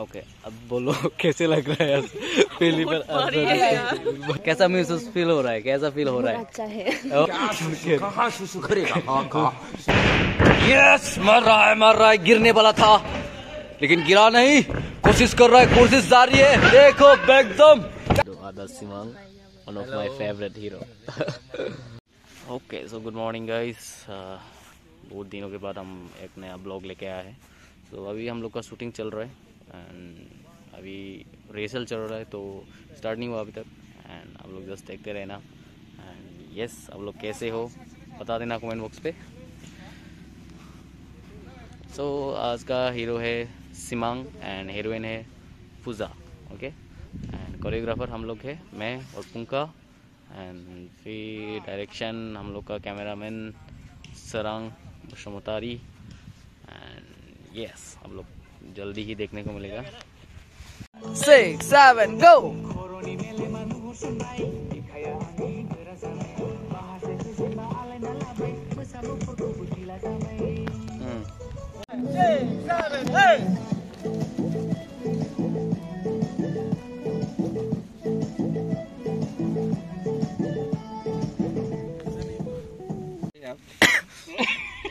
Okay, अब बोलो कैसे लग रहा है पहली बार? कैसा महसूस फील हो रहा है? कैसा फील हो रहा है? अच्छा है। कहाँ सुसु करेगा? यस, मर रहा है, गिरने वाला था लेकिन गिरा नहीं, कोशिश कर रहा है, कोशिश जारी है। देखो एकदम Adarsh Simang, one of my favourite hero. Okay, so good morning guys. बहुत दिनों के बाद हम एक नया ब्लॉग लेके आए हैं। तो अभी हम लोग का शूटिंग चल रहा है एंड अभी रिहर्सल चल रहा है, तो स्टार्ट नहीं हुआ अभी तक। एंड आप लोग जस्ट देखते रहना। एंड यस, आप लोग कैसे हो बता देना कमेंट बॉक्स पे। सो आज का हीरो है सिमांग एंड हीरोइन है फूजा। ओके, एंड कोरियोग्राफर हम लोग है, मैं और पुंका। एंड फिर डायरेक्शन हम लोग का कैमरामैन सरांग बशमतारी। एंड यस, आप लोग जल्दी ही देखने को मिलेगा। 6, 7, go!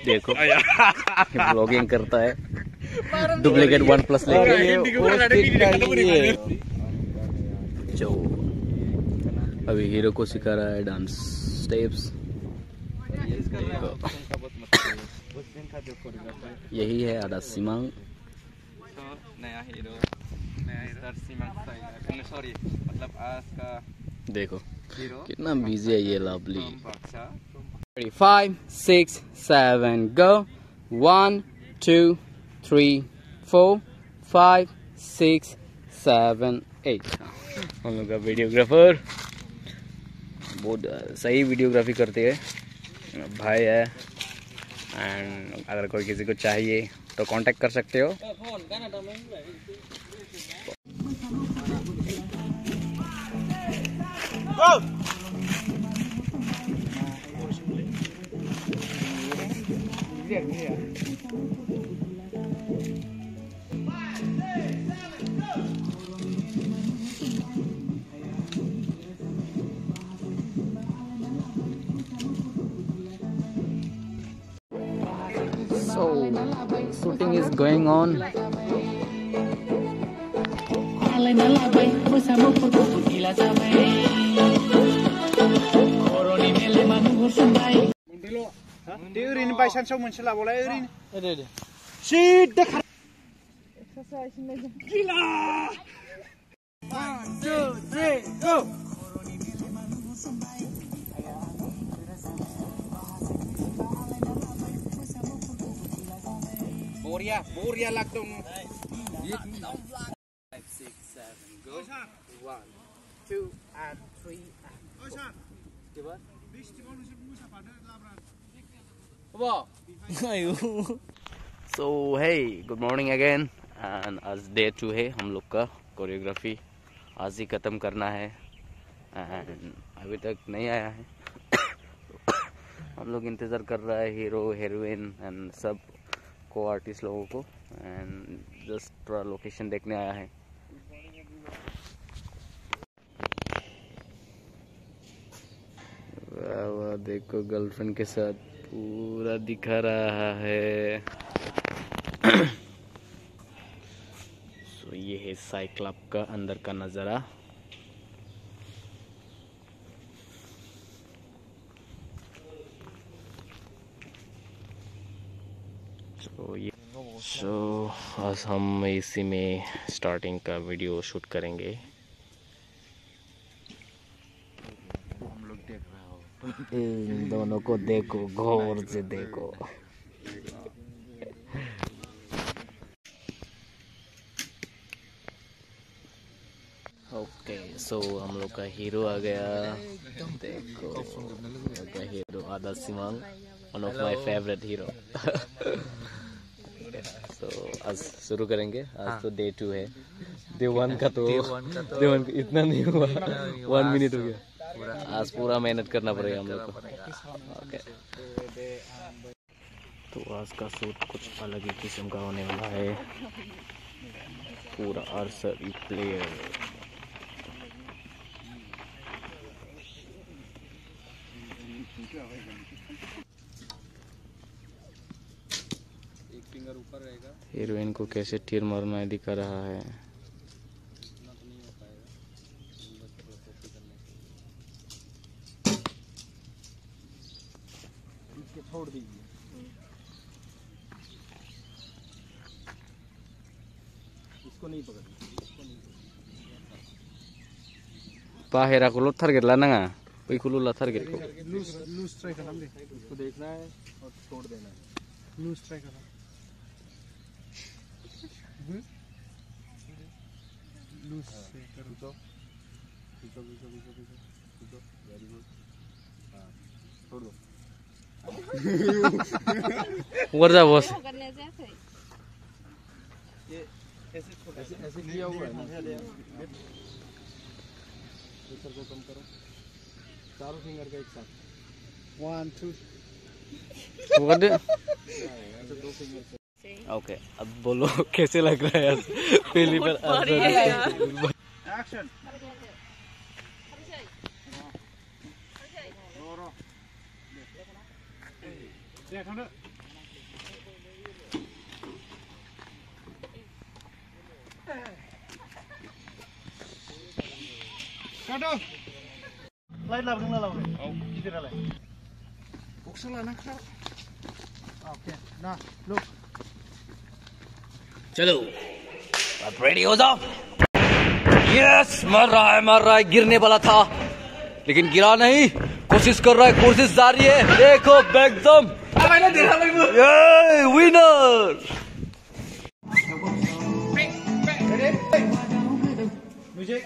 देखो ब्लॉगिंग करता है, डुप्लीकेट OnePlus लेके। जो अभी हीरो को सिखा रहा है डांस स्टेप्स। यही है आदर्श सिमांग, नया हीरो सिमांग। सॉरी, मतलब आज का देखो हीरो कितना बिजी है ये लवली। 5, 6, 7, go! 1, 2, 3, 4, 5, 6, 7, 8। हम लोग का वीडियोग्राफर बहुत सही वीडियोग्राफी करते हैं भाई है। एंड अगर कोई किसी को चाहिए तो कांटेक्ट कर सकते हो। So shooting is going on. ओरैनो बायसान्सआव मोनसे लाबावलाय ओरैनो Boria langsung. 5, 6, 7, go! 1, 2, and 3, and 4. Coba. So hey, good morning again. And आज डे 2 है हम लोग का कोरियोग्राफी। आज ही ख़त्म करना है एंड अभी तक नहीं आया है। हम लोग इंतज़ार कर रहा है हीरो हीरोइन एंड सब को आर्टिस्ट लोगों को। एंड जस्ट थोड़ा लोकेशन देखने आया है। वाह वाह, देखो गर्लफ्रेंड के साथ पूरा दिखा रहा है। सो ये है साइक्लब का अंदर का नज़ारा। सो आज हम इसी में स्टार्टिंग का वीडियो शूट करेंगे। हम लोग देख रहे हो, इन दोनों को देखो, गौर से देखो। ओके, सो हम लोग का हीरो आ गया। देखो हम लोग का hero Adarsh Simang, one of my favourite hero. तो आज शुरू करेंगे। आज तो डे 2 है। डे 1 का तो इतना नहीं हुआ, 1 मिनट हो गया। आज पूरा मेहनत करना पड़ेगा हम लोग को। ओके, तो आज का शूट कुछ अलग ही किस्म का होने वाला है। पूरा आर्चरी प्लेयर। एक फिंगर ऊपर रहेगा। हीरोइन को कैसे तीर मारना दिखा रहा है। इतना तो नहीं हो पाएगा, बस थोड़ा कॉपी करने से छोड़ दीजिए। इसको नहीं पकड़ना, इसको नहीं पाहेरा को लो टारगेट लाना कोई को लो टारगेट को लूज ट्राई करना दे, उसको देखना है और छोड़ देना है। लूज ट्राई करना लूज से करो। Very good. हाँ, छोड़ दो। ऊपर जा बॉस। ये ऐसे ऐसे किया हुआ है ना। प्रेशर को कम करो, चारों फिंगर का एक साथ। 1 2 वो दे। ऐसे 2 फिंगर से। ओके, अब बोलो कैसे लग रहा है यार पहली बार एक्शन। देखो ना kato lain lah bener lah oh gitu lah buksel lah nak oke nah look चलो अब रेडी हो जाओ। यस, मर रहा है, गिरने वाला था लेकिन गिरा नहीं, कोशिश कर रहा है, कोशिश जारी है। देखो एकदम winner. music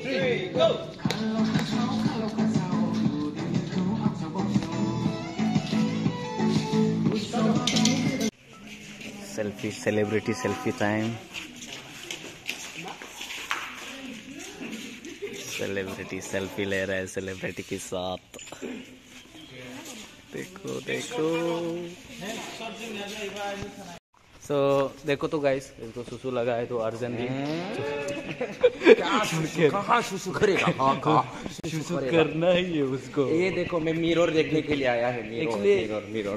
3 go selfie, celebrity selfie time. Celebrity selfie ले रहा है सेलिब्रिटी के साथ। देखो देखो। सो देखो तो गाइस, इसको सुसु लगा है तो अर्जन भी कहाँ सुसु करेगा? हाँ कहाँ सुसु करना ही है उसको। ये देखो, मैं मिरर देखने के लिए आया है। एक्चुअली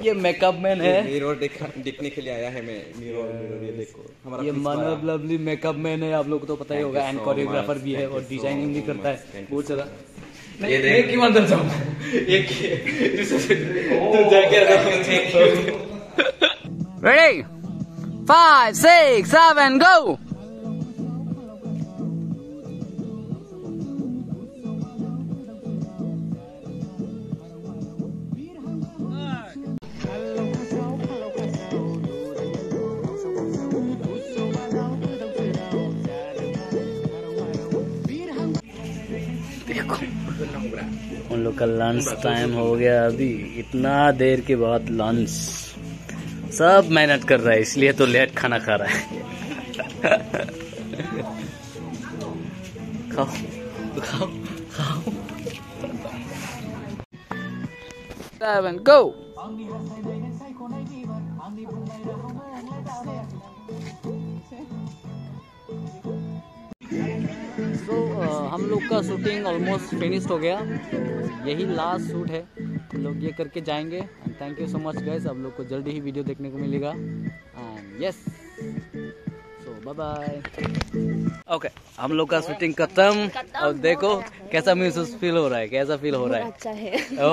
ये मेकअप मैन है। मिरर देखने के लिए आया है मैं। मिरर ये देखो, ये मानव लवली मेकअप मैन है, आप लोग को तो पता ही होगा। एंड कोरियोग्राफर भी है और डिजाइनिंग भी करता है बहुत सारा। ये देख की मंदिर जाऊँ एक रेडी 5 6 7 go। उन लोग का लंच टाइम हो गया अभी, इतना देर के बाद लंच। सब मेहनत कर रहा है इसलिए तो लेट खाना खा रहा है। खाओ खाओ खाओ। 7 go। हम लोग का शूटिंग ऑलमोस्ट फिनिश्ड हो गया। यही लास्ट शूट है, हम लोग ये करके जाएंगे। And thank you so much guys, आप लोग को जल्दी ही वीडियो देखने को मिलेगा। And yes, so bye bye. Okay, हम लोग का शूटिंग खत्म। और देखो कैसा महसूस फील हो रहा है, कैसा फील हो रहा है। अच्छा है।